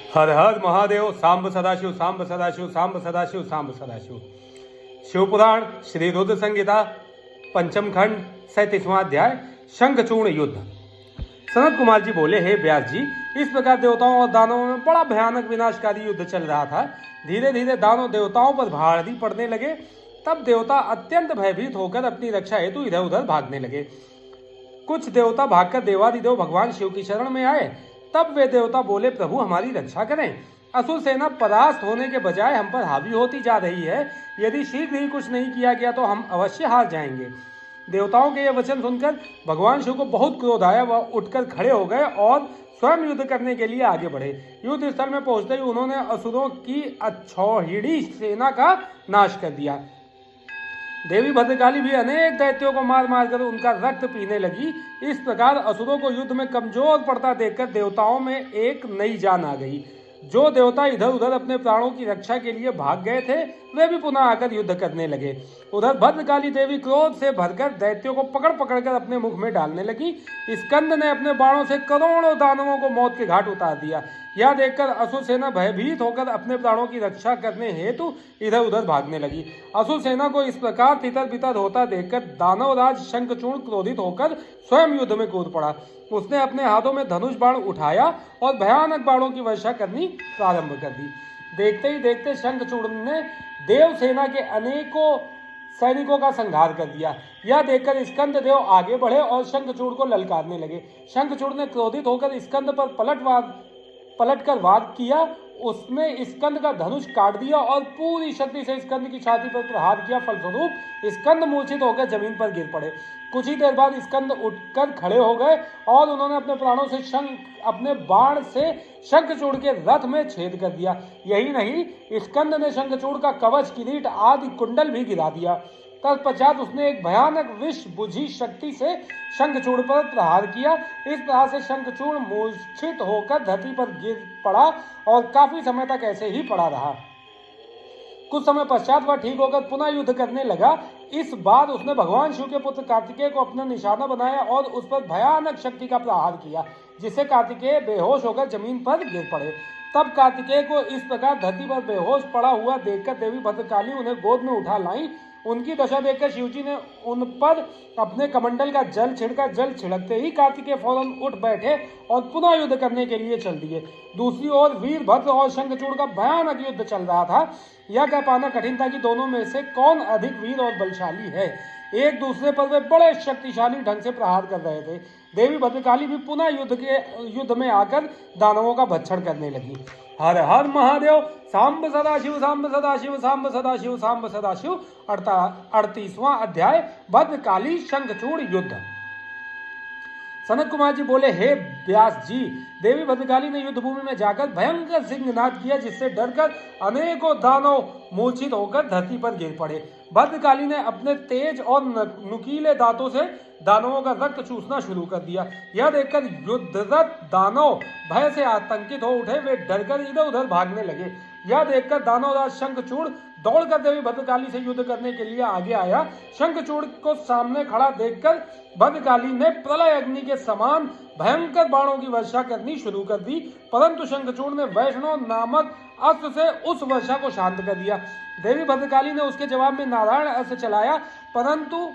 हर हर महादेव। सांब सदाशिव, सांब सदाशिव, सांब सदाशिव, सांब सदाशिव। शिवपुराण श्री रुद्र संहिता पंचम खंड 37वां अध्याय शंखचूर्ण युद्ध। सनत कुमार जी बोले, हे व्यास जी, इस प्रकार देवताओं और दानवों में बड़ा भयानक विनाशकारी युद्ध चल रहा था। धीरे धीरे दानव देवताओं पर भारी पड़ने लगे। तब देवता अत्यंत भयभीत होकर अपनी रक्षा हेतु इधर उधर भागने लगे। कुछ देवता भागकर देवादिदेव भगवान शिव की शरण में आए। तब वे देवता बोले, प्रभु हमारी रक्षा करें। असुर सेना परास्त होने के बजाय हम पर हावी होती जा रही है। यदि शीघ्र ही कुछ नहीं किया गया तो हम अवश्य हार जाएंगे। देवताओं के ये वचन सुनकर भगवान शिव को बहुत क्रोध आया। वह उठकर खड़े हो गए और स्वयं युद्ध करने के लिए आगे बढ़े। युद्ध स्थल में पहुंचते ही उन्होंने असुरों की अक्षौहिणी सेना का नाश कर दिया। देवी भद्रकाली भी अनेक दैत्यों को मार मार कर उनका रक्त पीने लगी। इस प्रकार असुरों को युद्ध में कमजोर पड़ता देखकर देवताओं में एक नई जान आ गई। जो देवता इधर उधर अपने प्राणों की रक्षा के लिए भाग गए थे, वे भी पुनः आकर युद्ध करने लगे। उधर भद्रकाली देवी क्रोध से भरकर दैत्यों को पकड़ पकड़ कर अपने मुख में डालने लगी। स्कंद ने अपने बाणों से करोड़ों दानवों को मौत के घाट उतार दिया। यह देखकर असुर सेना भयभीत होकर अपने प्राणों की रक्षा करने हेतु इधर उधर भागने लगी। असुर सेना को इस प्रकार तितर बितर होता देखकर दानवराज शंखचूर्ण क्रोधित होकर स्वयं युद्ध में कूद पड़ा। उसने अपने हाथों में धनुष बाण उठाया और भयानक बाणों की वर्षा करनी प्रारंभ कर दी। देखते ही देखते शंखचूर्ण ने देव सेना के अनेकों सैनिकों का संहार कर दिया। यह देखकर स्कंद देव आगे बढ़े और शंखचूर्ण को ललकारने लगे। शंखचूर्ण ने क्रोधित होकर स्कंद पर पलटकर वार किया। उसने स्कंद का धनुष काट दिया और पूरी शक्ति से स्कंद की छाती पर प्रहार किया। फलस्वरूप स्कंद मूर्छित होकर जमीन पर गिर पड़े। कुछ ही देर बाद स्कंद उठकर खड़े हो गए और उन्होंने अपने प्राणों से अपने बाण से शंखचूर्ण के रथ में छेद कर दिया। यही नहीं, स्कंद ने शंखचूर्ण का कवच, किरीट आदि कुंडल भी गिरा दिया। तत्पश्चात उसने एक भयानक विष बुझी शक्ति से शंखचूर्ण पर प्रहार किया। इस प्रहार से शंखचूर्ण मूर्छित होकर धरती पर गिर पड़ा और काफी समय तक ऐसे ही पड़ा रहा। कुछ समय पश्चात वह ठीक होकर पुनः युद्ध करने लगा। इस बार उसने भगवान शिव के पुत्र कार्तिकेय को अपना निशाना बनाया और उस पर भयानक शक्ति का प्रहार किया, जिससे कार्तिकेय बेहोश होकर जमीन पर गिर पड़े। तब कार्तिकेय को इस प्रकार धरती पर बेहोश पड़ा हुआ देखकर देवी भद्रकाली उन्हें गोद में उठा लाई। उनकी दशा देखकर शिवजी ने उन पर अपने कमंडल का जल छिड़का। जल छिड़कते ही कार्तिकेय फौरन उठ बैठे और पुनः युद्ध करने के लिए चल दिए। दूसरी ओर वीरभद्र और शंखचूर्ण का भयानक युद्ध चल रहा था। यह कह पाना कठिन था कि दोनों में से कौन अधिक वीर और बलशाली है। एक दूसरे पर वे बड़े शक्तिशाली ढंग से प्रहार कर रहे थे। देवी भद्रकाली भी पुनः युद्ध में आकर दानवों का भक्षण करने लगी। हर हर महादेव। सांब सदाशिव, सांब सदाशिव, सांब सदाशिव, सांब सदाशिव। 38वां अध्याय भद्रकाली शंखचूर्ण युद्ध। सनत कुमार जी बोले, हे व्यास जी, देवी भद्रकाली ने युद्ध भूमि में जाकर भयंकर सिंहनाद किया, जिससे डरकर अनेकों दानव मूर्छित होकर धरती पर गिर पड़े। भद्रकाली ने अपने तेज और नुकीले दांतों से दानवों का रक्त चूसना शुरू कर दिया। यह देखकर युद्धरत दानव भय से आतंकित हो उठे। वे डरकर इधर उधर भागने लगे। यह देखकर दानवराज शंखचूर्ण दौड़कर देवी भद्रकाली से युद्ध करने के लिए आगे आया। शंखचूर्ण को सामने खड़ा देखकर भद्रकाली ने प्रलय अग्नि के समान भयंकर बाणों की वर्षा करनी शुरू कर दी, परंतु शंखचूर्ण ने वैष्णव नामक अस्त्र से उस वर्षा को शांत कर दिया। देवी भद्रकाली ने उसके जवाब में नारायण अस्त्र चलाया, परंतु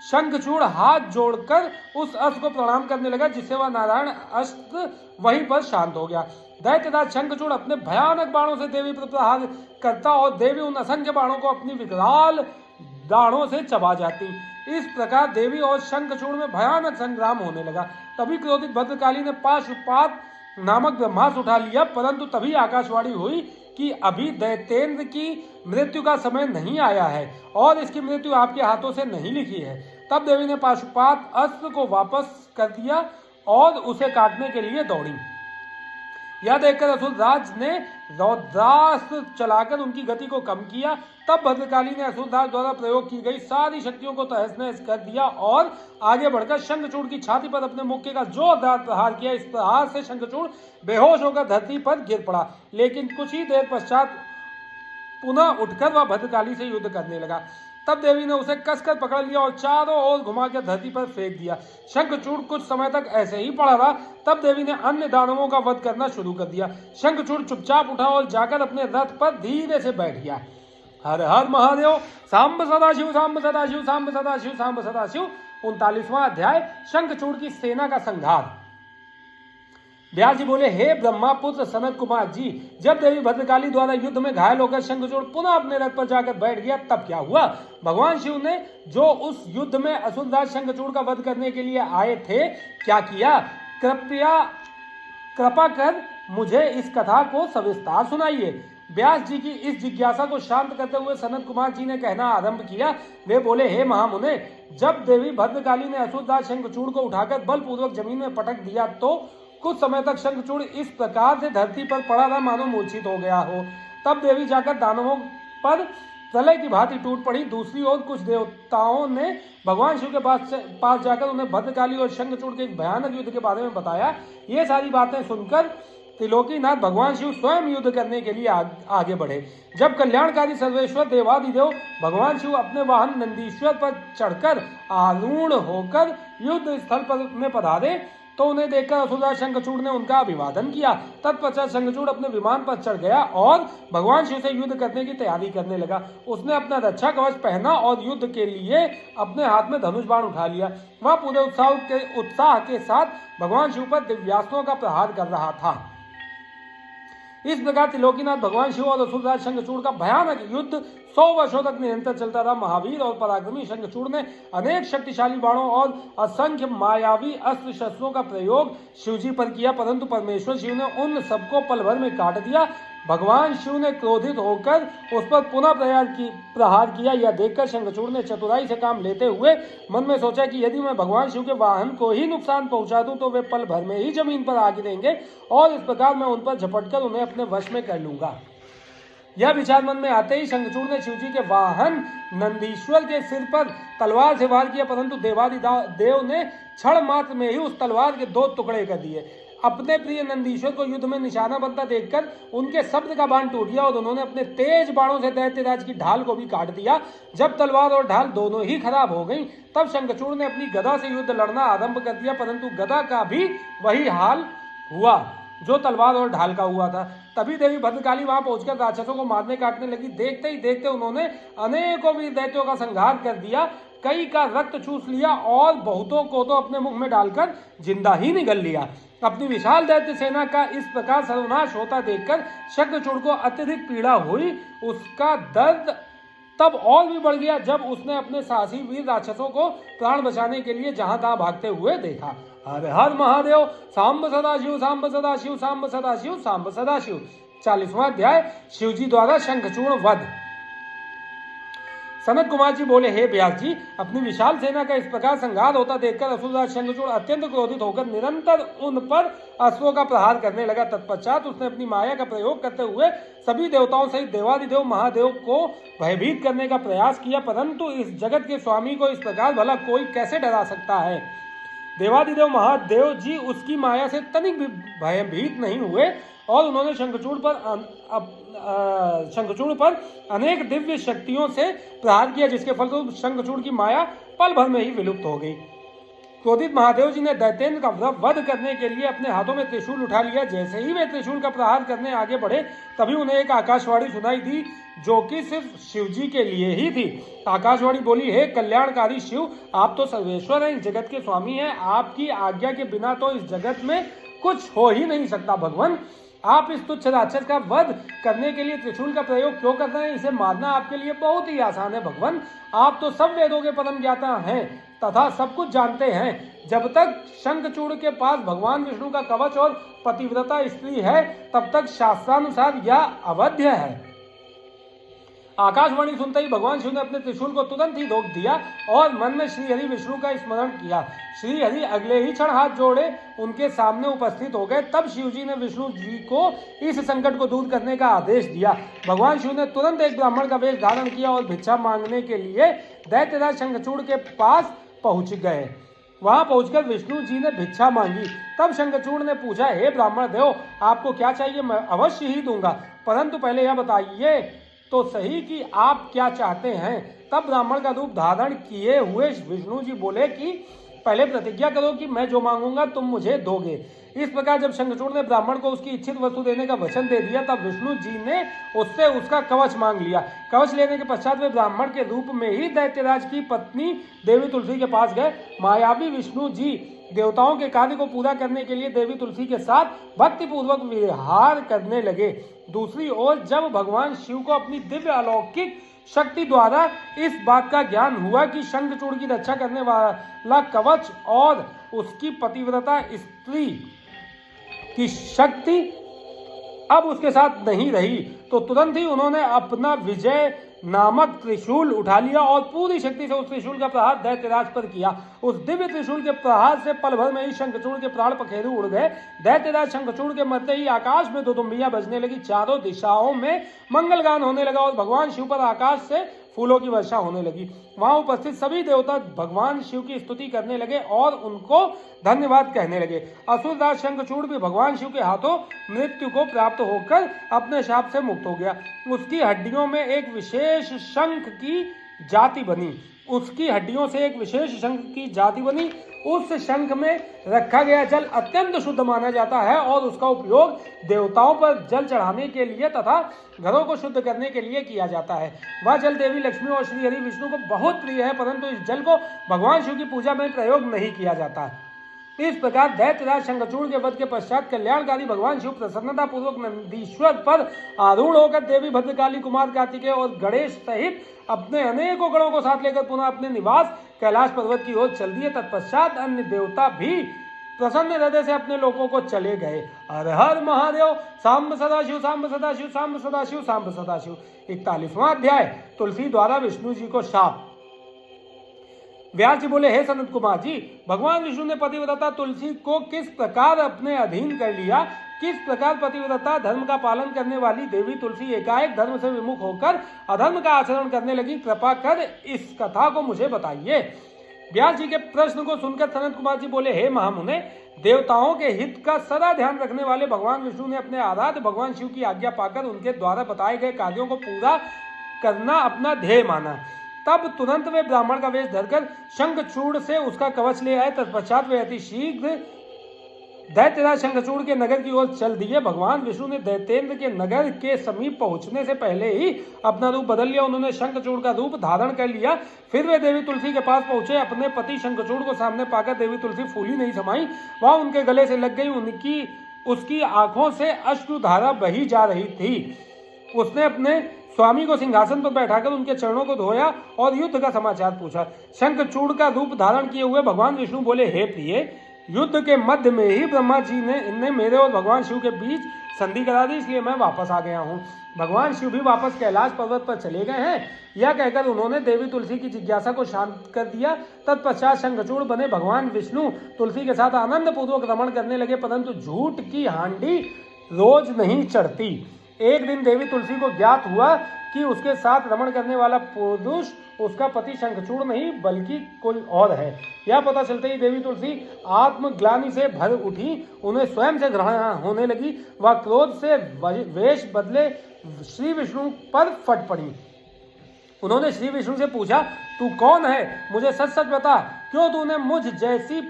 शंखचूर्ण हाथ जोड़कर उस अस्त्र को प्रणाम करने लगा, जिससे वह नारायण अस्त्र वहीं पर शांत हो गया। दैत्यराज शंखचूर्ण अपने भयानक बाणों से देवी पर प्रहार करता और देवी उन असंख्य बाणों को अपनी विकराल दाढ़ों से चबा जाती। इस प्रकार देवी और शंखचूर्ण में भयानक संग्राम होने लगा। तभी क्रोधित भद्रकाली ने पाशुपात नामक ब्रह्मास्त्र उठा लिया, परंतु तभी आकाशवाणी हुई कि अभी दैत्येंद्र की मृत्यु का समय नहीं आया है और इसकी मृत्यु आपके हाथों से नहीं लिखी है। तब देवी ने पाशुपात अस्त्र को वापस कर दिया और उसे काटने के लिए दौड़ी। यह देखकर असुरराज ने रौद्रास्त्र चलाकर उनकी गति को कम किया। तब भद्रकाली ने असुरराज द्वारा प्रयोग की गई सारी शक्तियों को तहस नहस कर दिया और आगे बढ़कर शंखचूर्ण की छाती पर अपने मुक्के का जोरदार प्रहार किया। इस प्रहार से शंखचूर्ण बेहोश होकर धरती पर गिर पड़ा, लेकिन कुछ ही देर पश्चात पुनः उठकर वह भद्रकाली से युद्ध करने लगा। तब देवी ने उसे कसकर पकड़ लिया और चारों ओर घुमाकर धरती पर फेंक दिया। शंखचूड़ कुछ समय तक ऐसे ही पड़ा रहा। तब देवी ने अन्य दानवों का वध करना शुरू कर दिया। शंखचूड़ चुपचाप उठा और जाकर अपने रथ पर धीरे से बैठ गया। हर हर महादेव। सांब सदाशिव, सांब सदाशिव, सांब सदाशिव, सांब सदाशिव। 39वां अध्याय, शंखचूड़ की सेना का संहार। व्यास जी बोले, हे ब्रह्मा पुत्र सनत कुमार जी, जब देवी भद्रकाली द्वारा युद्ध में घायल होकर शंखचूड़ पुनः अपने रथ पर जाकर बैठ गया तब क्या हुआ? भगवान शिव ने जो उस युद्ध में असुरराज शंखचूड़ का वध करने के लिए आए थे क्या किया? कृपा कर मुझे इस कथा को सविस्तार सुनाइए। व्यास जी की इस जिज्ञासा को शांत करते हुए सनत कुमार जी ने कहना आरंभ किया। वे बोले, हे महामुने, जब देवी भद्रकाली ने असुरराज शंखचूड़ को उठाकर बलपूर्वक जमीन में पटक दिया तो कुछ समय तक शंखचूड़ इस प्रकार से धरती पर पड़ा रहा मानो मूर्छित हो गया हो। तब देवी जाकर दानवों पर प्रलय की भांति टूट पड़ी। दूसरी ओर कुछ देवताओं ने भगवान शिव के पास जाकर उन्हें भद्रकाली और शंखचूड़ के इस भयानक युद्ध के बारे में बताया। ये सारी बातें सुनकर त्रिलोकीनाथ भगवान शिव स्वयं युद्ध करने के लिए आगे बढ़े। जब कल्याणकारी सर्वेश्वर देवादिदेव भगवान शिव अपने वाहन नंदीश्वर पर चढ़कर आरूढ़ होकर युद्ध स्थल पर में पधारे तो उन्हें देखकर असुरराज शंखचूड़ ने उनका अभिवादन किया। तत्पश्चात शंखचूड़ अपने विमान पर चढ़ गया और भगवान शिव से युद्ध करने की तैयारी करने लगा। उसने अपना रक्षा कवच पहना और युद्ध के लिए अपने हाथ में धनुष बाण उठा लिया। वह पूरे उत्साह के साथ भगवान शिव पर दिव्यास्त्रों का प्रहार कर रहा था। इस प्रकार त्रिलोकीनाथ भगवान शिव और असुरराज शंखचूड़ का भयानक युद्ध 100 वर्षों तक निरंतर चलता रहा। महावीर और पराक्रमी शंखचूड़ ने अनेक शक्तिशाली बाणों और असंख्य मायावी अस्त्र शस्त्रों का प्रयोग शिवजी पर किया, परंतु परमेश्वर शिव ने उन सबको पल भर में काट दिया। भगवान शिव ने क्रोधित होकर उस पर पुनः प्रहार किया। यह देखकर शंखचूड़ ने चतुराई से काम लेते हुए मन में सोचा कि यदि मैं भगवान शिव के वाहन को ही नुकसान पहुंचा दूं तो वे पल भर में ही जमीन पर आ गिरेंगे और इस प्रकार मैं उन पर झपटकर उन्हें अपने वश में कर लूंगा। यह विचार मन में आते ही शंखचूड़ ने शिवजी के वाहन नंदीश्वर के सिर पर तलवार से वार किया, परंतु देवादिदेव ने क्षण मात्र में ही उस तलवार के 2 टुकड़े कर दिए। अपने प्रिय नंदीश्वर को युद्ध में निशाना बनता देखकर उनके शब्द का बाण टूट गया और उन्होंने अपने तेज बाणों से दैत्यराज की ढाल को भी काट दिया। जब तलवार और ढाल दोनों ही खराब हो गईं, तब शंखचूड़ ने अपनी गदा से युद्ध लड़ना आरंभ कर दिया, परंतु गदा का भी वही हाल हुआ जो तलवार और ढाल का हुआ था। तभी देवी भद्रकाली वहां पहुंचकर राक्षसों को मारने काटने लगी। देखते ही देखते उन्होंने अनेकों वीर दैत्यों का संहार कर दिया, कई का रक्त चूस लिया और बहुतों को तो अपने मुख में डालकर जिंदा ही निगल लिया। अपनी विशाल दैत्य सेना का इस प्रकार सर्वनाश होता देखकर शंखचूड़ को अत्यधिक पीड़ा हुई। उसका दर्द तब और भी बढ़ गया जब उसने अपने साहसी वीर राक्षसों को प्राण बचाने के लिए जहां तहां भागते हुए देखा। हर हर महादेव। सांब सदाशिव, सांब सदाशिव, सांब सदाशिव, सांब सदाशिव। 40वां अध्याय, शिवजी द्वारा शंखचूड़ वध। सनत कुमार जी बोले, हे व्यास जी, अपनी विशाल सेना का इस प्रकार संहार होता देखकर असुरराज शंखचूड़ अत्यंत क्रोधित होकर निरंतर उन पर अस्त्रों का प्रहार करने लगा। तत्पश्चात उसने अपनी माया का प्रयोग करते हुए सभी देवताओं सहित देवादिदेव महादेव को भयभीत करने का प्रयास किया, परंतु इस जगत के स्वामी को इस प्रकार भला कोई कैसे डरा सकता है? देवादिदेव महादेव जी उसकी माया से तनिक भी भयभीत नहीं हुए और उन्होंने शंखचूड़ पर अनेक दिव्य शक्तियों से प्रहार किया, जिसके फलस्वरूप शंखचूड़ की माया पल भर में ही विलुप्त हो गई। क्रोधित महादेव जी ने दैत्येंद्र का वध करने के लिए अपने हाथों में त्रिशूल उठा लिया। जैसे ही वे त्रिशूल का प्रहार करने आगे बढ़े तभी उन्हें एक आकाशवाणी सुनाई दी जो कि सिर्फ शिवजी के लिए ही थी। आकाशवाणी बोली, हे कल्याणकारी शिव, आप तो सर्वेश्वर हैं, इस जगत के स्वामी हैं। आपकी आज्ञा के बिना तो इस जगत में कुछ हो ही नहीं सकता। भगवान, आप इस तुच्छ राक्षस का वध करने के लिए त्रिशूल का प्रयोग क्यों कर रहे हैं? इसे मारना आपके लिए बहुत ही आसान है। भगवान, आप तो सब वेदों के परम ज्ञाता हैं तथा सब कुछ जानते हैं। जब तक शंखचूड़ के पास भगवान विष्णु का कवच और पतिव्रता स्त्री है तब तक शास्त्रानुसार यह अवध्य है। आकाशवाणी सुनते ही भगवान शिव ने अपने त्रिशूल को तुरंत ही रोक दिया और मन में श्रीहरि विष्णु का स्मरण किया। श्रीहरि अगले ही क्षण हाथ जोड़े उनके सामने उपस्थित हो गए। तब शिवजी ने विष्णु जी को इस संकट को दूर करने का आदेश दिया। भगवान शिव ने तुरंत एक ब्राह्मण का वेश धारण किया और भिक्षा मांगने के लिए दैत्यराज शंखचूड़ के पास पहुंच गए। वहां पहुंचकर विष्णु जी ने भिक्षा मांगी। तब शंखचूड़ ने पूछा, हे ब्राह्मण देव, आपको क्या चाहिए? मैं अवश्य ही दूंगा, परंतु पहले यह बताइए तो सही कि आप क्या चाहते हैं। तब ब्राह्मण का रूप धारण किए हुए विष्णु जी बोले कि पहले प्रतिज्ञा करो कि मैं जो मांगूंगा तुम मुझे दोगे। इस प्रकार जब शंखचूड़ ने ब्राह्मण को उसकी इच्छित वस्तु देने का वचन दे दिया, तब विष्णु जी ने उससे उसका कवच मांग लिया। कवच लेने के पश्चात वे ब्राह्मण के रूप में ही दैत्यराज की पत्नी देवी तुलसी के पास गए। मायावी विष्णु जी देवताओं के कार्य को पूरा करने के लिए देवी तुलसी के साथ भक्तिपूर्वक विहार करने लगे। दूसरी ओर जब भगवान शिव को अपनी दिव्य अलौकिक शक्ति द्वारा इस बात का ज्ञान हुआ कि शंखचूड़ की रक्षा करने वाला कवच और उसकी पतिव्रता स्त्री की शक्ति अब उसके साथ नहीं रही, तो तुरंत ही उन्होंने अपना विजय नामक त्रिशूल उठा लिया और पूरी शक्ति से उस त्रिशूल का प्रहार दैत्यराज पर किया। उस दिव्य त्रिशूल के प्रहार से पल भर में ही शंखचूड़ के प्राण पखेरु उड़ गए। दैत्यराज शंखचूड़ के मरते ही आकाश में दुदुम्बियां बजने लगी, चारों दिशाओं में मंगलगान होने लगा और भगवान शिव पर आकाश से फूलों की वर्षा होने लगी। वहां उपस्थित सभी देवता भगवान शिव की स्तुति करने लगे और उनको धन्यवाद कहने लगे। असुरराज शंखचूड़ भी भगवान शिव के हाथों मृत्यु को प्राप्त होकर अपने शाप से मुक्त हो गया। उसकी हड्डियों में एक विशेष शंख की जाति बनी। उसकी हड्डियों से एक विशेष शंख की जाति बनी। उस शंख में रखा गया जल अत्यंत शुद्ध माना जाता है और उसका उपयोग देवताओं पर जल चढ़ाने के लिए तथा घरों को शुद्ध करने के लिए किया जाता है। वह जल देवी लक्ष्मी और श्री हरि विष्णु को बहुत प्रिय है, परंतु इस जल को भगवान शिव की पूजा में प्रयोग नहीं किया जाता। इस प्रकार दैत्यराज शंखचूड़ के वध के पश्चात कल्याणकारी भगवान शिव प्रसन्नता पूर्वक नंदीश्वर पर आरूढ़ होकर देवी भद्रकाली, कुमार कार्तिकेय और गणेश सहित अपने अनेकों गणों को साथ लेकर पुनः अपने निवास कैलाश पर्वत की ओर चल दिए। तत्पश्चात अन्य देवता भी प्रसन्न हृदय से अपने लोगों को चले गए। हर हर महादेव। सांब सदाशिव, सांब सदाशिव, सांब सदाशिव, सांब सदाशिव। 41वां अध्याय। तुलसी द्वारा विष्णु जी को शाप। व्यास जी बोले, हे सनत कुमार जी, भगवान विष्णु ने पतिव्रता तुलसी को किस प्रकार अपने अधीन कर लिया, किस प्रकार पतिव्रता धर्म का पालन करने वाली देवी तुलसी एकाएक धर्म से विमुख होकर अधर्म का आचरण करने लगी, कृपा कर इस कथा को मुझे बताइए। व्यास जी के प्रश्न को सुनकर सनत कुमार जी बोले, हे महामुने, देवताओं के हित का सदा ध्यान रखने वाले भगवान विष्णु ने अपने आराध्य भगवान शिव की आज्ञा पाकर उनके द्वारा बताए गए कार्यों को पूरा करना अपना ध्येय माना। तब तुरंत वे ब्राह्मण का वेश धरकर शंखचूड़ से उसका कवच ले आए। तत्पश्चात वे अति शीघ्र दैत्यराज शंखचूड़ के नगर की ओर चल दिए। भगवान विष्णु ने दैत्येंद्र के नगर के समीप पहुंचने से पहले ही अपना रूप बदल लिया। उन्होंने शंखचूड़ का रूप धारण कर लिया। फिर वे देवी तुलसी के पास पहुंचे। अपने पति शंखचूड़ को सामने पाकर देवी तुलसी फूली नहीं समाई, वह उनके गले से लग गई। उसकी आंखों से अश्रुधारा बही जा रही थी। उसने अपने स्वामी को सिंहासन पर बैठाकर उनके चरणों को धोया और युद्ध का समाचार पूछा। शंखचूड़ का रूप धारण किए हुए भगवान विष्णु बोले, हे प्रिय, युद्ध के मध्य में ही ब्रह्मा जी ने मेरे और भगवान शिव के बीच संधि करा दी, इसलिए मैं वापस आ गया हूँ। भगवान शिव भी वापस कैलाश पर्वत पर चले गए हैं। यह कहकर उन्होंने देवी तुलसी की जिज्ञासा को शांत कर दिया। तत्पश्चात शंखचूड़ बने भगवान विष्णु तुलसी के साथ आनंद पूर्वक रमण करने लगे, परंतु झूठ की हांडी रोज नहीं चढ़ती। एक दिन देवी तुलसी को ज्ञात हुआ कि उसके साथ रमण करने वाला पुरुष उसका पति शंखचूड़ नहीं बल्कि कोई और है। यह पता चलते ही देवी तुलसी आत्मग्लानि से भर उठी, उन्हें स्वयं से ग्रहण होने लगी। वह क्रोध से वेश बदले श्री विष्णु पर फट पड़ी। उन्होंने श्री विष्णु से पूछा, तू कौन है? मुझे सच सच बता, क्यों तूने मुझ जैसी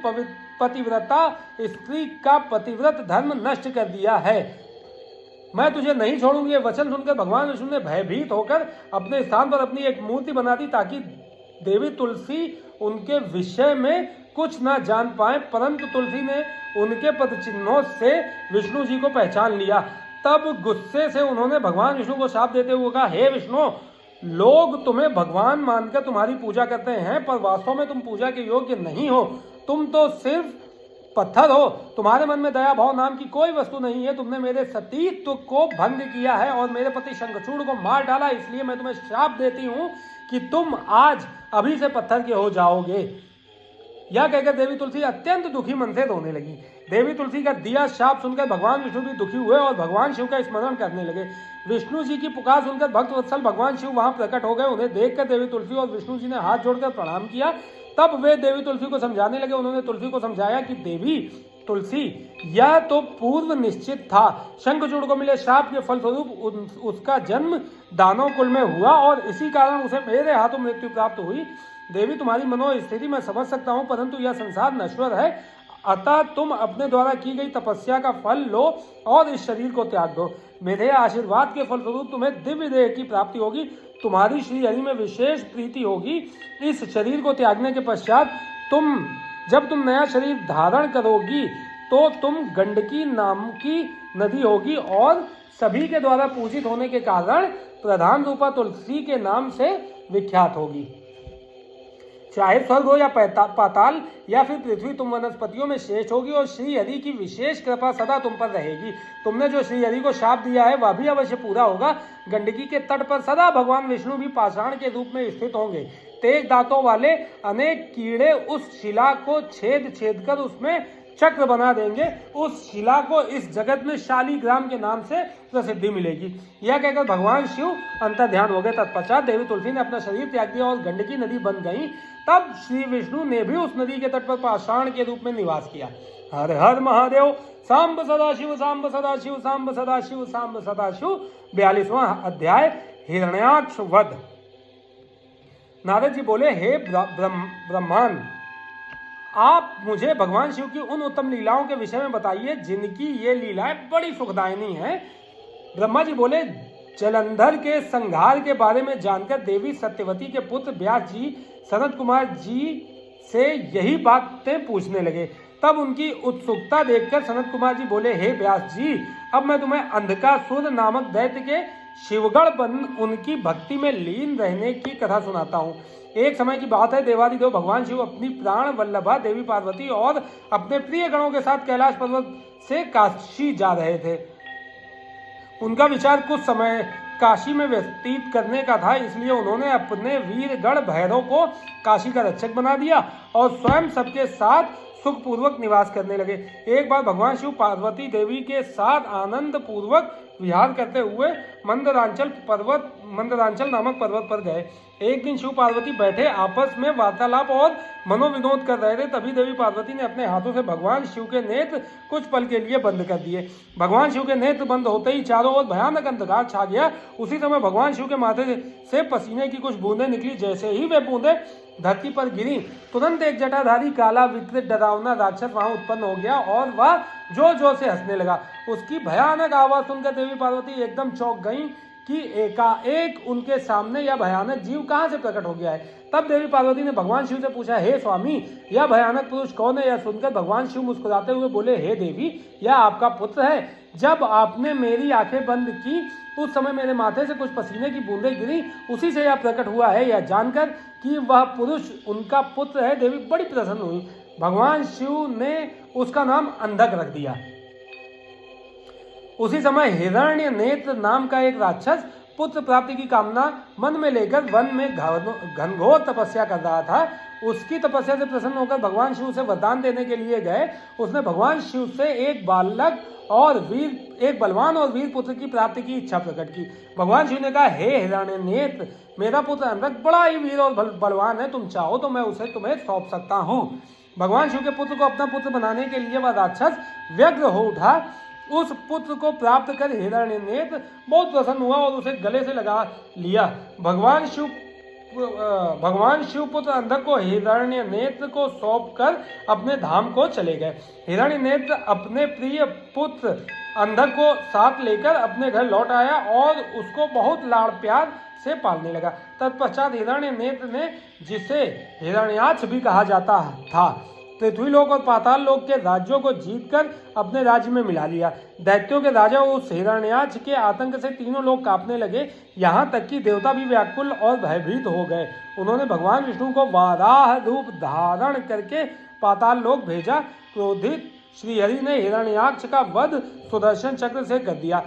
पतिव्रता स्त्री का पतिव्रत धर्म नष्ट कर दिया है? मैं तुझे नहीं छोड़ूंगी। ये वचन सुनकर भगवान विष्णु ने भयभीत होकर अपने स्थान पर अपनी एक मूर्ति बना दी, ताकि देवी तुलसी उनके विषय में कुछ न जान पाए। परंतु तुलसी ने उनके पद चिन्हों से विष्णु जी को पहचान लिया। तब गुस्से से उन्होंने भगवान विष्णु को शाप देते हुए कहा, हे विष्णु, लोग तुम्हें भगवान मानकर तुम्हारी पूजा करते हैं, पर वास्तव में तुम पूजा के योग्य नहीं हो। तुम तो सिर्फ पत्थर हो। तुम्हारे मन में दया भाव नाम की कोई वस्तु नहीं है। तुमने मेरे सतीत्व को भंग किया है और मेरे पति शंखचूड़ को मार डाला। इसलिए मैं तुम्हें श्राप देती हूँ कि तुम आज अभी से पत्थर के हो जाओगे। यह कहकर देवी तुलसी अत्यंत दुखी मन से रोने लगी। देवी तुलसी का दिया शाप सुनकर भगवान विष्णु भी दुखी हुए और भगवान शिव का स्मरण करने लगे। विष्णु जी की पुकार सुनकर भक्त वत्सल भगवान शिव वहां प्रकट हो गए। उन्हें देखकर देवी तुलसी और विष्णु जी ने हाथ जोड़कर प्रणाम किया। तब वे देवी तुलसी को समझाने लगे। उन्होंने तुलसी को समझाया कि देवी, तुलसी, यह तो पूर्व निश्चित था। शंखचूड़ को मिले श्राप के फलस्वरूप उसका जन्म दानव कुल में हुआ और इसी कारण उसे मेरे हाथों मृत्यु प्राप्त हुई। देवी, तुम्हारी मनोस्थिति मैं समझ सकता हूँ, परंतु यह संसार नश्वर है, अतः तुम अपने द्वारा की गई तपस्या का फल लो और इस शरीर को त्याग दो। मेरे आशीर्वाद के फलस्वरूप तुम्हें दिव्य देह की प्राप्ति होगी, तुम्हारी श्री हरि में विशेष प्रीति होगी। इस शरीर को त्यागने के पश्चात जब तुम नया शरीर धारण करोगी तो तुम गंडकी नाम की नदी होगी और सभी के द्वारा पूजित होने के कारण प्रधान रूपा तुलसी के नाम से विख्यात होगी। चाहे स्वर्ग हो या पाताल या फिर पृथ्वी, तुम वनस्पतियों में श्रेष्ठ होगी और श्री हरि की विशेष कृपा सदा तुम पर रहेगी। तुमने जो श्री हरि को शाप दिया है वह भी अवश्य पूरा होगा। गंडकी के तट पर सदा भगवान विष्णु भी पाषाण के रूप में स्थित होंगे। तेज दांतों वाले अनेक कीड़े उस शिला को छेद कर उसमें चक्र बना देंगे। उस शिला को इस जगत में शालीग्राम के नाम से प्रसिद्धि मिलेगी। यह कहकर भगवान शिव अंतर्ध्यान हो गए। तत्पश्चात देवी तुलसी ने अपना शरीर त्याग दिया और गंडकी नदी बन गई। तब श्री विष्णु ने भी उस नदी के तट पर पाषाण के रूप में निवास किया। हर हर महादेव। सांब सदाशिव, सांब सदाशिव, सांब सदाशिव, सांब सदाशिव। 42वां अध्याय, हिरण्याक्ष वध। नारद जी बोले, हे ब्रह्मांड, आप मुझे भगवान शिव की उन उत्तम लीलाओं के विषय में बताइए जिनकी ये लीलाएं बड़ी सुखदायिनी हैं। ब्रह्मा जी बोले, जलंधर के संहार के बारे में जानकर देवी सत्यवती के पुत्र व्यास जी सनत कुमार जी से यही बातें पूछने लगे। तब उनकी उत्सुकता देखकर सनत कुमार जी बोले, हे व्यास जी, अब मैं तुम्हें अंधकासुर नामक दैत्य के शिवगढ़ बन उनकी भक्ति में लीन रहने की कथा सुनाता हूँ। एक समय की बात है, देवादिदेव भगवान शिव अपनी प्राण वल्लभा देवी पार्वती और अपने प्रिय गणों के साथ कैलाश पर्वत से काशी जा रहे थे। उनका विचार कुछ समय काशी में व्यतीत करने का था, इसलिए उन्होंने अपने वीरगढ़ भैरव को काशी का रक्षक बना दिया और स्वयं सबके साथ सुखपूर्वक निवास करने लगे। एक बार भगवान शिव पार्वती देवी के साथ आनंद पूर्वक विहार करते हुए मंदरांचल नामक पर्वत पर गए। एक दिन शिव पार्वती बैठे आपस में वार्तालाप और मनोविनोद कर रहे थे। तभी देवी पार्वती ने अपने हाथों से भगवान शिव के नेत्र कुछ पल के लिए बंद कर दिए। भगवान शिव के नेत्र बंद होते ही चारों ओर भयानक अंधकार छा गया। उसी समय भगवान शिव के माथे से पसीने की कुछ बूंदें निकली। जैसे ही वे बूंदें धरती पर गिरी, तुरंत एक जटाधारी काला विकृत डरावना राक्षस वहां उत्पन्न हो गया और वह जोर जोर से हंसने लगा। उसकी भयानक आवाज सुनकर देवी पार्वती एकदम चौंक गईं कि एकाएक उनके सामने यह भयानक जीव कहां से प्रकट हो गया है। तब देवी पार्वती ने भगवान शिव से पूछा, हे स्वामी, यह भयानक पुरुष कौन है? यह सुनकर भगवान शिव मुस्कुराते हुए बोले, हे देवी, यह आपका पुत्र है। जब आपने मेरी आंखें बंद की उस समय मेरे माथे से कुछ पसीने की बूंदें गिरी, उसी से यह प्रकट हुआ है। यह जानकर कि वह पुरुष उनका पुत्र है, देवी बड़ी प्रसन्न हुई। भगवान शिव ने उसका नाम अंधक रख दिया। उसी समय हिरण्य नेत्र नाम का एक राक्षस पुत्र प्राप्ति की कामना मन में लेकर वन में घनघोर तपस्या कर रहा था। उसकी तपस्या से प्रसन्न होकर भगवान शिव से वरदान देने के लिए गए। उसने भगवान शिव से एक बलवान और वीर पुत्र की प्राप्ति की इच्छा प्रकट की। भगवान शिव ने कहा, हे हिरण्य नेत्र, मेरा पुत्र अंधक बड़ा ही वीर और बलवान है, तुम चाहो तो मैं उसे तुम्हें सौंप सकता हूँ। भगवान शिव के पुत्र को अपना पुत्र बनाने के लिए वह राक्षस व्यग्र हो उठा। उस पुत्र को प्राप्त कर हिरण्य नेत्र बहुत प्रसन्न हुआ और उसे गले से लगा लिया। भगवान शिव पुत्र अंधक को हिरण्य नेत्र को सौंप कर अपने धाम को चले गए। हिरण्य नेत्र अपने प्रिय पुत्र अंधक को साथ लेकर अपने घर लौट आया और उसको बहुत लाड़ प्यार से पालने लगा। तत्पश्चात हिरण्य नेत्र ने, जिसे हिरण्याक्ष भी कहा जाता था, पृथ्वीलोक और पाताल लोक के राज्यों को जीतकर अपने राज्य में मिला लिया। दैत्यों के राजा उस हिरण्याक्ष के आतंक से तीनों लोग कांपने लगे, यहाँ तक कि देवता भी व्याकुल और भयभीत हो गए। उन्होंने भगवान विष्णु को वाराह रूप धारण करके पाताल लोक भेजा। क्रोधित श्रीहरि ने हिरण्याक्ष का वध सुदर्शन चक्र से कर दिया।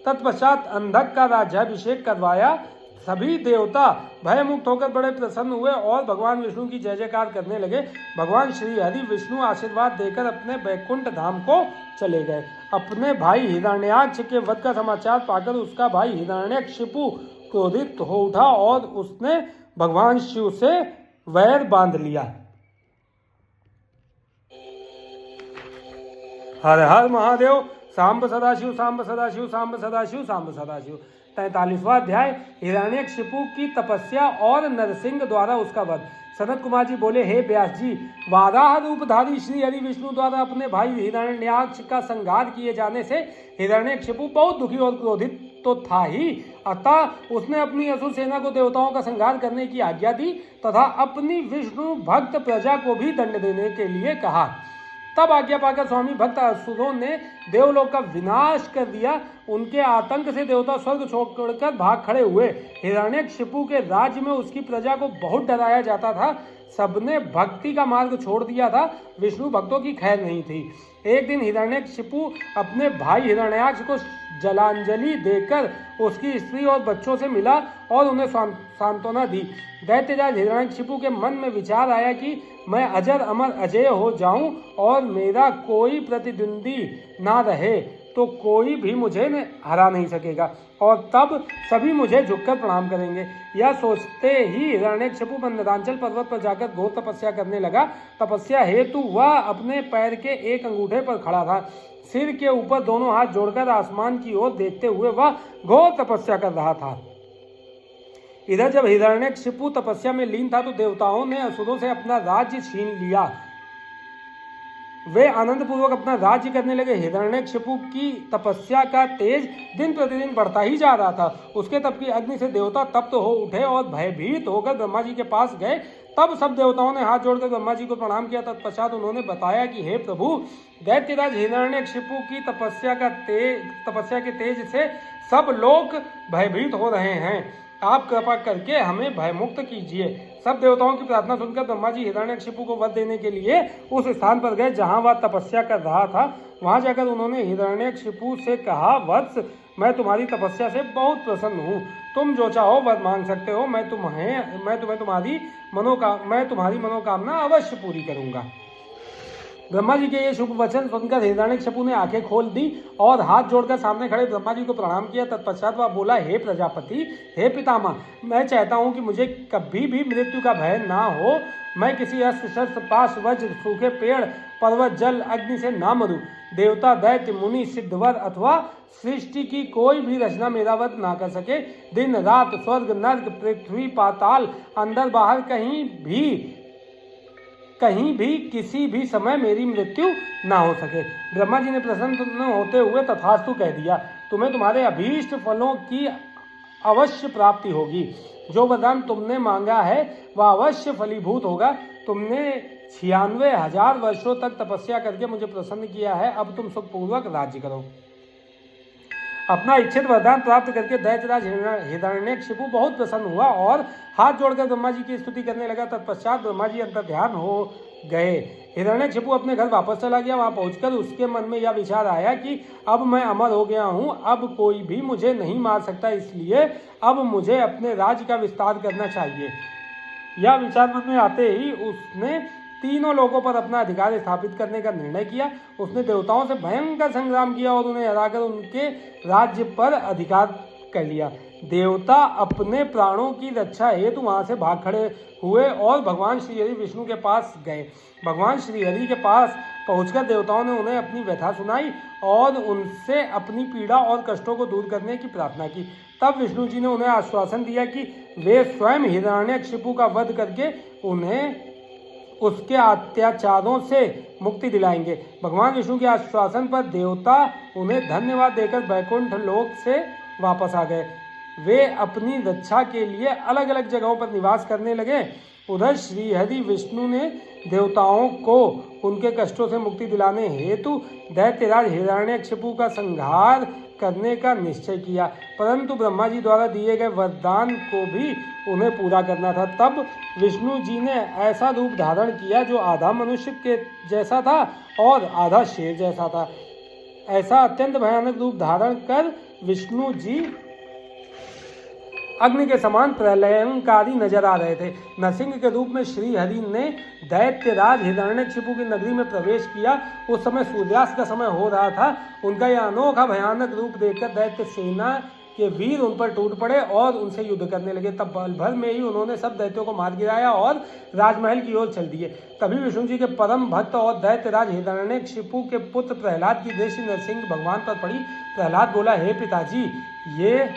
तत्पश्चात अंधक का राज्याभिषेक करवाया। सभी देवता भयमुक्त होकर बड़े प्रसन्न हुए और भगवान विष्णु की जय जयकार करने लगे। भगवान श्री हरि विष्णु आशीर्वाद देकर अपने वैकुंठ धाम को चले गए। अपने भाई हिरण्याक्ष के वध का समाचार पाकर उसका भाई हिरण्यकशिपु क्रोधित हो उठा और उसने भगवान शिव से वैर बांध लिया। हर हर महादेव। सांब सदाशिव सांब सदाशिव सांब सदाशिव सांब सदाशिव। 43वां अध्याय हिरण्यकशिपु की तपस्या और नरसिंह द्वारा उसका वध। सनत कुमार जी बोले, हे व्यास जी, वाराह रूपधारी श्री हरि विष्णु द्वारा अपने भाई हिरण्याक्ष का संहार किए जाने से हिरण्यकशिपु बहुत दुखी और क्रोधित तो था ही, अतः उसने अपनी असुर सेना को देवताओं का संहार करने की आज्ञा दी तथा अपनी विष्णु भक्त प्रजा को भी दंड देने के लिए कहा। तब आज्ञा पाकर स्वामी भक्त असुरों ने देवलोक का विनाश कर दिया। उनके आतंक से देवता स्वर्ग छोड़कर भाग खड़े हुए। हिरण्यकशिपु के राज्य में उसकी प्रजा को बहुत डराया जाता था। सबने भक्ति का मार्ग छोड़ दिया था। विष्णु भक्तों की खैर नहीं थी। एक दिन हिरण्यकशिपु अपने भाई हिरण्याक्ष को जलांजलि देकर उसकी स्त्री और बच्चों से मिला और उन्हें सांत्वना दी। दैत्यराज हिरण्यकशिपु के मन में विचार आया कि मैं अजर अमर अजय हो जाऊं और मेरा कोई प्रतिद्वंदी ना रहे तो कोई भी मुझे हरा नहीं सकेगा और तब सभी मुझे झुककर प्रणाम करेंगे। यह सोचते ही हिरण्यकशिपु मंदरांचल पर्वत पर जाकर घोर तपस्या करने लगा। तपस्या हेतु वह अपने पैर के एक अंगूठे पर खड़ा था। सिर के ऊपर दोनों हाथ जोड़कर आसमान की ओर देखते हुए वह घोर तपस्या कर रहा था। इधर जब हिरण्यकशिपु तपस्या में लीन था तो देवताओं ने असुरों से अपना राज्य छीन लिया। वे आनंद पूर्वक अपना राज्य करने लगे। हिरण्यकशिपु की तपस्या का तेज दिन प्रतिदिन बढ़ता ही जा रहा था। उसके तप की अग्नि से देवता तप्त हो उठे और भयभीत होकर ब्रह्मा जी के पास गए। तब सब देवताओं ने हाथ जोड़कर ब्रह्मा जी को प्रणाम किया। तत्पश्चात उन्होंने बताया कि हे प्रभु, दैत्यराज हिरण्यकशिपु की तपस्या के तेज से सब लोग भयभीत हो रहे हैं। आप कृपा करके हमें भयमुक्त कीजिए। सब देवताओं की प्रार्थना सुनकर ब्रह्मा जी हिरण्यकशिपु को वध देने के लिए उस स्थान पर गए जहां वह तपस्या कर रहा था। वहां जाकर उन्होंने हिरण्यकशिपु से कहा, वत्स, मैं तुम्हारी तपस्या से बहुत प्रसन्न हूँ। तुम जो चाहो वर मांग सकते हो। मैं तुम्हारी मनोकामना अवश्य पूरी करूंगा। ब्रह्मा जी के ये शुभ वचन सुनकर हिरण्यकशिपु ने आंखें खोल दी और हाथ जोड़कर सामने खड़े ब्रह्मा जी को प्रणाम किया। तत्पश्चात वह बोला, हे प्रजापति, हे पितामह, मैं चाहता हूँ कि मुझे कभी भी मृत्यु का भय ना हो। मैं किसी अस्त्र शस्त्र पाश वज्र सूखे पेड़ पर्वत जल अग्नि से ना मरूं। देवता दैत्य मुनि सिद्धवर अथवा सृष्टि की कोई भी रचना मेरा वध ना कर सके। दिन रात स्वर्ग नर्क पृथ्वी पाताल अंदर बाहर कहीं भी किसी भी समय मेरी मृत्यु ना हो सके। ब्रह्मा जी ने प्रसन्न होते हुए तथास्तु कह दिया। तुम्हें तुम्हारे अभीष्ट फलों की अवश्य प्राप्ति होगी। जो वरदान तुमने मांगा है वह अवश्य फलीभूत होगा। तुमने 96,000 वर्षों तक तपस्या करके मुझे प्रसन्न किया है। अब तुम सुखपूर्वक राज्य करो। अपना इच्छित वरदान प्राप्त करके दैत्यराज हिरण्यकशिपु बहुत प्रसन्न हुआ और हाथ जोड़कर ब्रह्मा जी की स्तुति करने लगा। तत्पश्चात ब्रह्मा जी अंतर्ध्यान हो गए। हिरण्यकशिपु अपने घर वापस चला गया। वहां पहुंचकर उसके मन में यह विचार आया कि अब मैं अमर हो गया हूं, अब कोई भी मुझे नहीं मार सकता, इसलिए अब मुझे अपने राज्य का विस्तार करना चाहिए। यह विचार मन में आते ही उसने तीनों लोगों पर अपना अधिकार स्थापित करने का निर्णय किया। उसने देवताओं से भयंकर संग्राम किया और उन्हें हराकर उनके राज्य पर अधिकार कर लिया। देवता अपने प्राणों की रक्षा हेतु वहां से भाग खड़े हुए और भगवान श्रीहरि विष्णु के पास गए। भगवान श्रीहरि के पास पहुंचकर देवताओं ने उन्हें अपनी व्यथा सुनाई और उनसे अपनी पीड़ा और कष्टों को दूर करने की प्रार्थना की। तब विष्णु जी ने उन्हें आश्वासन दिया कि वे स्वयं हिरण्यकशिपु का वध करके उन्हें उसके अत्याचारों से मुक्ति दिलाएंगे। भगवान विष्णु के आश्वासन पर देवता उन्हें धन्यवाद देकर बैकुंठ लोक से वापस आ गए। वे अपनी रक्षा के लिए अलग अलग जगहों पर निवास करने लगे। उधर श्रीहरि विष्णु ने देवताओं को उनके कष्टों से मुक्ति दिलाने हेतु दैत्यराज हिरण्यकशिपु का संहार करने का निश्चय किया, परंतु ब्रह्मा जी द्वारा दिए गए वरदान को भी उन्हें पूरा करना था। तब विष्णु जी ने ऐसा रूप धारण किया जो आधा मनुष्य के जैसा था और आधा शेर जैसा था। ऐसा अत्यंत भयानक रूप धारण कर विष्णु जी अग्नि के समान प्रलयंकारी नजर आ रहे थे। नरसिंह के रूप में श्री हरि ने दैत्यराज हिरण्यकशिपु की नगरी में प्रवेश किया। उस समय सूर्यास्त का समय हो रहा था। उनका यह अनोखा भयानक रूप देखकर दैत्य सेना के वीर उन पर टूट पड़े और उनसे युद्ध करने लगे। तब बल भर में ही उन्होंने सब दैत्यों को मार गिराया और राजमहल की ओर चल दिए। तभी विष्णु जी के परम भक्त और दैत्यराज हिरण्यकशिपु के पुत्र प्रहलाद की दृष्टि नरसिंह भगवान पर पड़ी। प्रहलाद बोला, हे पिताजी, ये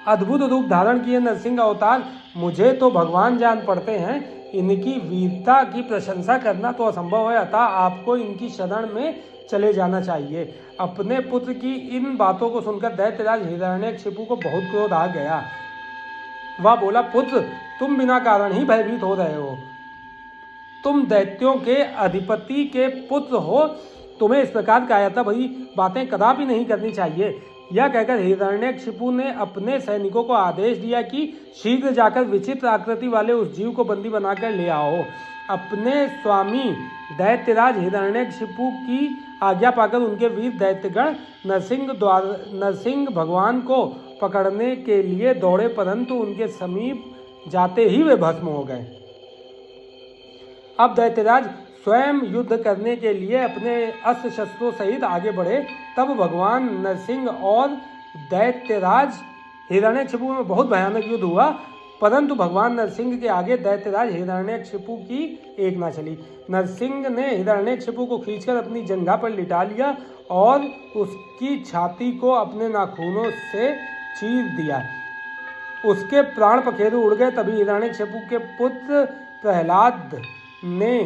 अद्भुत रूप धारण किए नरसिंह अवतार मुझे तो भगवान जान पड़ते हैं। इनकी वीरता की प्रशंसा करना तो असंभव है, अतः आपको इनकी शरण में चले जाना चाहिए। अपने पुत्र की इन बातों को सुनकर दैत्यराज हिरण्यकशिपु को बहुत क्रोध आ गया। वह बोला, पुत्र, तुम बिना कारण ही भयभीत हो रहे हो। तुम दैत्यों के अधिपति के पुत्र हो, तुम्हें इस प्रकार कायरता भरी बातें कदापि नहीं करनी चाहिए। यह कहकर हिरण्यकशिपु ने अपने सैनिकों को आदेश दिया कि शीघ्र जाकर विचित्र आकृति वाले उस जीव को बंदी बनाकर ले आओ। अपने स्वामी दैत्यराज हिरण्यकशिपु की आज्ञा पाकर उनके वीर दैत्यगण नरसिंह भगवान को पकड़ने के लिए दौड़े, परंतु उनके समीप जाते ही वे भस्म हो गए। अब दैत्यराज स्वयं युद्ध करने के लिए अपने अस्त्र शस्त्रों सहित आगे बढ़े। तब भगवान नरसिंह और दैत्यराज हिरण्यकशिपु में बहुत भयानक युद्ध हुआ, परंतु भगवान नरसिंह के आगे दैत्यराज हिरण्यकशिपु की एक ना चली। नरसिंह ने हिरण्यकशिपु को खींचकर अपनी जंघा पर लिटा लिया और उसकी छाती को अपने नाखूनों से चीर दिया। उसके प्राण पखेरु उड़ गए। तभी हिरण्यकशिपु के पुत्र प्रहलाद ने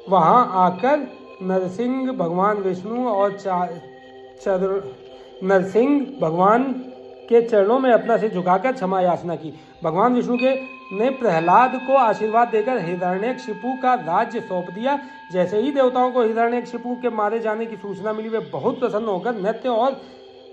वहां आकर नरसिंह भगवान विष्णु और नरसिंह भगवान के चरणों में अपना सिर झुकाकर क्षमा याचना की। भगवान विष्णु ने प्रहलाद को आशीर्वाद देकर हिरण्यकशिपु का राज्य सौंप दिया। जैसे ही देवताओं को हिरण्यकशिपु के मारे जाने की सूचना मिली, वे बहुत प्रसन्न होकर नृत्य और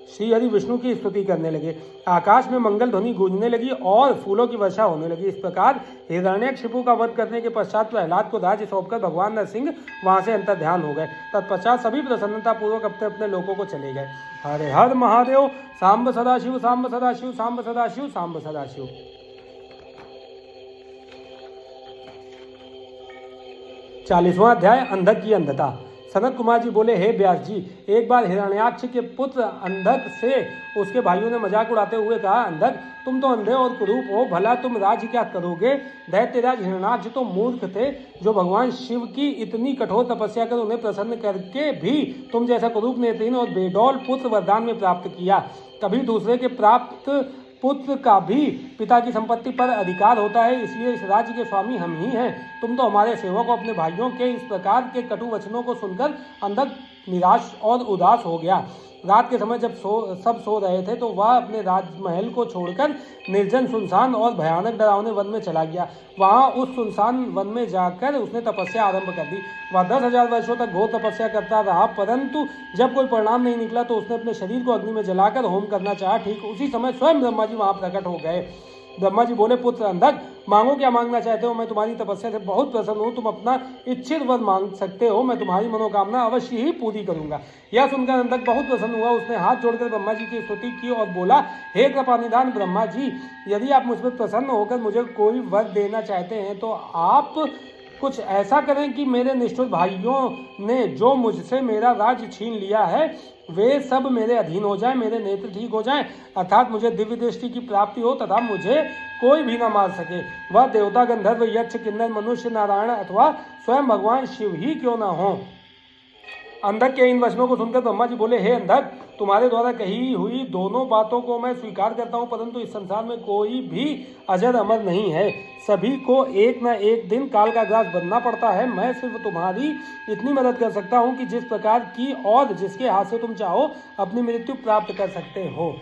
श्री हरि विष्णु की स्तुति करने लगे। आकाश में मंगल ध्वनि गूंजने लगी और फूलों की वर्षा होने लगी। इस प्रकार हिरण्यकशिपु का वध करने के पश्चात प्रहलाद को राज्य सौंपकर भगवान नरसिंह वहां से अंतर्ध्यान हो गए। तत्पश्चात सभी प्रसन्नता पूर्वक अपने अपने लोकों को चले गए। हरे हर महादेव। सांब सदाशिव, सांब सदाशिव, सांब सदाशिव, सांब सदाशिव। 40वां अध्याय, अंधक की अंधता। सनत कुमार जी बोले, हे व्यास जी, एक बार हिरण्याक्ष के पुत्र अंधक से उसके भाइयों ने मजाक उड़ाते हुए कहा, अंधक, तुम तो अंधे और कुरूप हो, भला तुम राज्य क्या करोगे? दैत्यराज हिरण्याक्ष तो मूर्ख थे, जो भगवान शिव की इतनी कठोर तपस्या कर उन्हें प्रसन्न करके भी तुम जैसा कुरूप नेत्रहीन और बेडौल पुत्र वरदान में प्राप्त किया। कभी दूसरे के प्राप्त पुत्र का भी पिता की संपत्ति पर अधिकार होता है, इसलिए इस राज्य के स्वामी हम ही हैं। तुम तो हमारे सेवक। अपने भाइयों के इस प्रकार के कटु वचनों को सुनकर अंधक निराश और उदास हो गया। रात के समय जब सब सो रहे थे, तो वह अपने राजमहल को छोड़कर निर्जन, सुनसान और भयानक डरावने वन में चला गया। वहां उस सुनसान वन में जाकर उसने तपस्या आरंभ कर दी। वह 10,000 वर्षों तक घोर तपस्या करता रहा, परंतु जब कोई परिणाम नहीं निकला तो उसने अपने शरीर को अग्नि में जलाकर होम करना चाहा। ठीक उसी समय स्वयं ब्रह्मा जी वहां प्रकट हो गए। ब्रह्मा जी बोले, पुत्र अंधक, मांगो क्या मांगना चाहते हो? मैं तुम्हारी तपस्या से बहुत प्रसन्न हूँ। तुम अपना इच्छित वर मांग सकते हो, मैं तुम्हारी मनोकामना अवश्य ही पूरी करूंगा। यह सुनकर अंधक बहुत प्रसन्न हुआ। उसने हाथ जोड़कर ब्रह्मा जी की स्तुति की और बोला, हे कृपानिधान ब्रह्मा जी, यदि आप मुझ पर प्रसन्न होकर मुझे कोई वर देना चाहते हैं तो आप कुछ ऐसा करें कि मेरे निष्ठुर भाइयों ने जो मुझसे मेरा राज्य छीन लिया है, वे सब मेरे अधीन हो जाएं, मेरे नेत्र ठीक हो जाएं, अर्थात मुझे दिव्य दृष्टि की प्राप्ति हो तथा मुझे कोई भी न मार सके। वह देवता, गंधर्व, यक्ष, किन्नर, मनुष्य, नारायण अथवा स्वयं भगवान शिव ही क्यों न हो। अंधक के इन वचनों को सुनकर ब्रह्मा जी बोले, हे अंधक, तुम्हारे द्वारा कही हुई दोनों बातों को मैं स्वीकार करता हूँ, परंतु इस संसार में कोई भी अजर अमर नहीं है। सभी को एक न एक दिन काल का ग्रास बनना पड़ता है। मैं सिर्फ तुम्हारी इतनी मदद कर सकता हूँ कि जिस प्रकार की और जिसके हाथ से तुम चाहो अपनी मृत्यु प्राप्त कर सकते हो।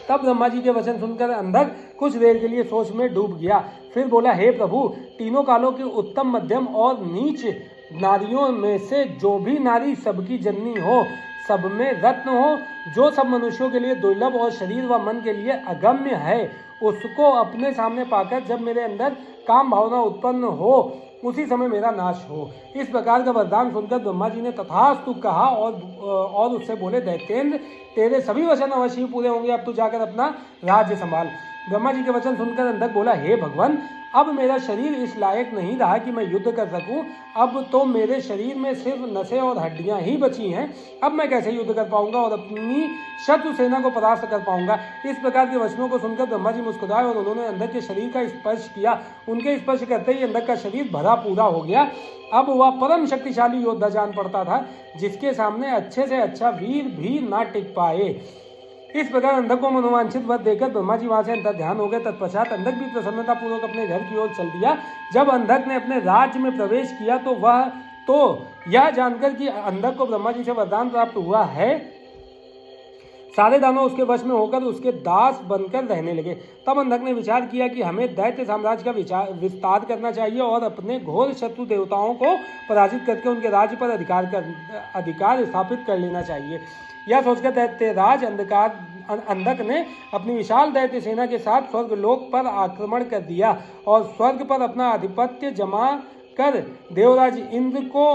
तब ब्रह्मा जी के वचन सुनकर अंधक कुछ देर के लिए सोच में डूब गया। फिर बोला, हे प्रभु, तीनों कालों की उत्तम, मध्यम और नीच नारियों में से जो भी नारी सबकी जननी हो, सब में रत्न हो, जो सब मनुष्यों के लिए दुर्लभ और शरीर व मन के लिए अगम्य है, उसको अपने सामने पाकर जब मेरे अंदर काम भावना उत्पन्न हो, उसी समय मेरा नाश हो। इस प्रकार का वरदान सुनकर ब्रह्मा जी ने तथास्तु कहा और उससे बोले, दैत्येंद्र, तेरे सभी वचन अवश्य पूरे होंगे। अब तू जाकर अपना राज्य संभाल। ब्रह्मा जी के वचन सुनकर अंधक बोला, हे भगवान, अब मेरा शरीर इस लायक नहीं रहा कि मैं युद्ध कर सकूं। अब तो मेरे शरीर में सिर्फ नसें और हड्डियां ही बची हैं। अब मैं कैसे युद्ध कर पाऊंगा और अपनी शत्रु सेना को परास्त कर पाऊंगा। इस प्रकार के वचनों को सुनकर ब्रह्मा जी मुस्कुराए और उन्होंने अंधक के शरीर का स्पर्श किया। उनके स्पर्श करते ही अंधक का शरीर भरा पूरा हो गया। अब वह परम शक्तिशाली योद्धा जान पड़ता था, जिसके सामने अच्छे से अच्छा वीर भी ना टिक पाए। इस प्रकार अंधक को मनोवांछित वर देकर ब्रह्मा जी वहां से अंतर ध्यान हो गए। तत्पश्चात अंधक भी प्रसन्नता पूर्वक अपने घर की ओर चल दिया। जब अंधक ने अपने राज्य में प्रवेश किया तो यह जानकर कि अंधक को ब्रह्मा जी से वरदान प्राप्त हुआ है, सारे दानव उसके वश में होकर उसके दास बनकर रहने लगे। तब अंधक ने विचार किया कि हमें दैत्य साम्राज्य का विस्तार करना चाहिए और अपने घोर शत्रु देवताओं को पराजित करके उनके राज्य पर अधिकार स्थापित कर लेना चाहिए। यह सोचकर दैत्यराज अंधक ने अपनी विशाल दैत्य सेना के साथ स्वर्ग लोक पर आक्रमण कर दिया और स्वर्ग पर अपना आधिपत्य जमा कर देवराज इंद्र को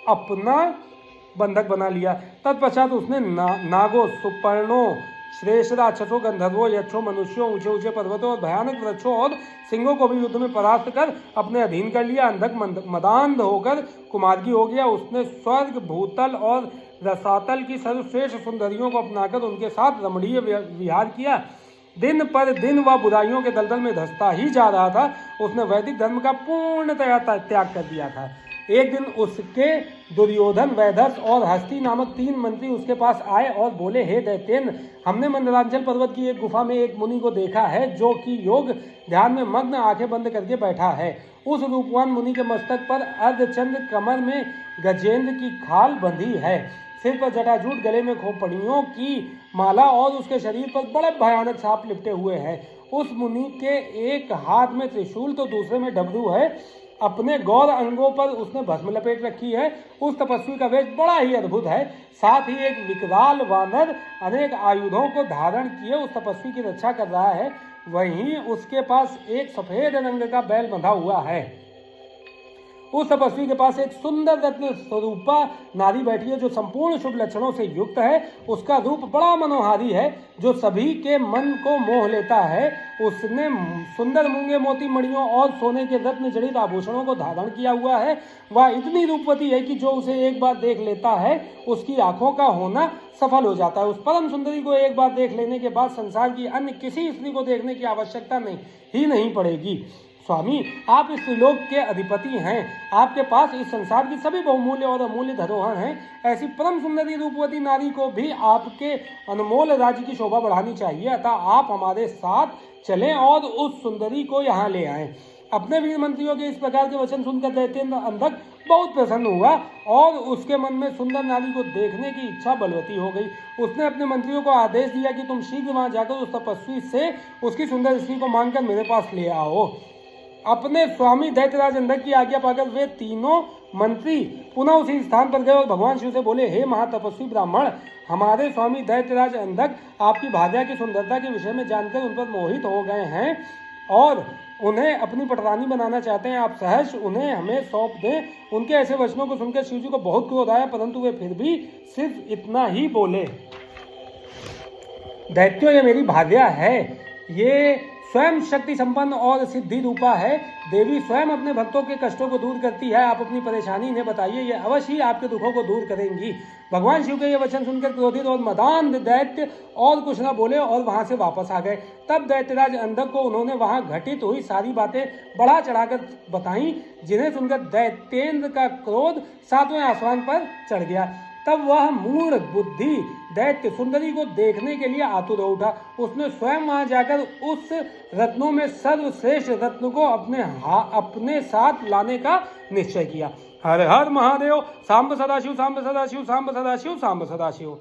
अपना बंधक बना लिया। तत्पश्चात उसने नागों, सुपर्णों, श्रेष्ठ राक्षसों, गंधर्वों, यक्षों, मनुष्यों, ऊंचे ऊंचे पर्वतों और भयानक वृक्षों और सिंहों को भी युद्ध में परास्त कर अपने अधीन कर लिया। अंधक मदान्ध होकर कुमार्गी हो गया। उसने स्वर्ग, भूतल और रसातल की सर्वश्रेष्ठ सुंदरियों को अपनाकर उनके साथ रमणीय विहार किया। दिन पर दिन वह बुराइयों के दलदल में धंसता ही जा रहा था। उसने वैदिक धर्म का पूर्णतया त्याग कर दिया था। एक दिन उसके दुर्योधन, वैदर्श और हस्ती नामक 3 मंत्री उसके पास आए और बोले, हे दैत्येन, हमने मंदरांचल पर्वत की एक गुफा में एक मुनि को देखा है जो कि योग ध्यान में मग्न आंखें बंद करके बैठा है। उस रूपवान मुनि के मस्तक पर अर्धचंद्र, कमर में गजेंद्र की खाल बंधी है, सिर पर जटाजूट, गले में खोपड़ियों की माला और उसके शरीर पर बड़े भयानक सांप लिपटे हुए हैं। उस मुनि के एक हाथ में त्रिशूल तो दूसरे में डमरू है। अपने गौर अंगों पर उसने भस्म लपेट रखी है। उस तपस्वी का वेश बड़ा ही अद्भुत है। साथ ही एक विकराल वानर अनेक आयुधों को धारण किए उस तपस्वी की रक्षा कर रहा है। वहीं उसके पास एक सफेद रंग का बैल बंधा हुआ है। उस तपस्वी के पास एक सुंदर रत्न स्वरूपा नारी बैठी है जो संपूर्ण शुभ लक्षणों से युक्त है। उसका रूप बड़ा मनोहारी है जो सभी के मन को मोह लेता है। उसने सुंदर मूंगे, मोती, मणियों और सोने के रत्न जड़ित आभूषणों को धारण किया हुआ है। वह इतनी रूपवती है कि जो उसे एक बार देख लेता है उसकी आंखों का होना सफल हो जाता है। उस परम सुंदरी को एक बार देख लेने के बाद संसार की अन्य किसी स्त्री को देखने की आवश्यकता नहीं पड़ेगी। स्वामी, आप इस त्रिलोक के अधिपति हैं। आपके पास इस संसार की सभी बहुमूल्य और अमूल्य धरोहर हैं। ऐसी परम सुंदरी रूपवती नारी को भी आपके अनमोल राज्य की शोभा बढ़ानी चाहिए। अतः आप हमारे साथ चलें और उस सुंदरी को यहाँ ले आएं। अपने वीर मंत्रियों के इस प्रकार के वचन सुनकर दैत्येंद्र अंधक बहुत प्रसन्न हुआ और उसके मन में सुंदर नारी को देखने की इच्छा बलवती हो गई। उसने अपने मंत्रियों को आदेश दिया कि तुम शीघ्र वहां जाकर उस तपस्वी से उसकी सुंदर स्त्री को मांगकर मेरे पास ले आओ। अपने स्वामी दैत्यराज अंधक की आज्ञा पाकर वे तीनों मंत्री पुनः उसी स्थान पर गए और भगवान शिव से बोले, हे महातपस्वी ब्राह्मण, हमारे स्वामी दैत्यराज अंधक आपकी भार्या की सुंदरता के विषय में जानकर उन पर मोहित हो गए हैं और उन्हें अपनी पटरानी बनाना चाहते हैं। आप सहर्ष उन्हें हमें सौंप दें। उनके ऐसे वचनों को सुनकर शिव जी को बहुत क्रोध आया, परंतु वे फिर भी सिर्फ इतना ही बोले, दैत्यों, ये मेरी भार्या है। ये स्वयं शक्ति संपन्न और सिद्धि रूपा है। देवी स्वयं अपने भक्तों के कष्टों को दूर करती है। आप अपनी परेशानी इन्हें बताइए, ये अवश्य ही आपके दुखों को दूर करेंगी। भगवान शिव के ये वचन सुनकर क्रोधित और मदान्ध दैत्य और कुछ न बोले और वहां से वापस आ गए। तब दैत्यराज अंधक को उन्होंने वहां घटित हुई सारी बातें बढ़ा चढ़ाकर बताई, जिन्हें सुनकर दैत्येंद्र का क्रोध 7वें आसमान पर चढ़ गया। तब वह मूढ़ बुद्धि दैत्य सुंदरी को देखने के लिए आतुर हो उठा। उसने स्वयं वहां जाकर उस रत्नों में सर्वश्रेष्ठ रत्न को अपने साथ लाने का निश्चय किया। हर हर महादेव। सांब सदाशिव, सांब सदाशिव, सांब सदाशिव, सांब सदाशिव।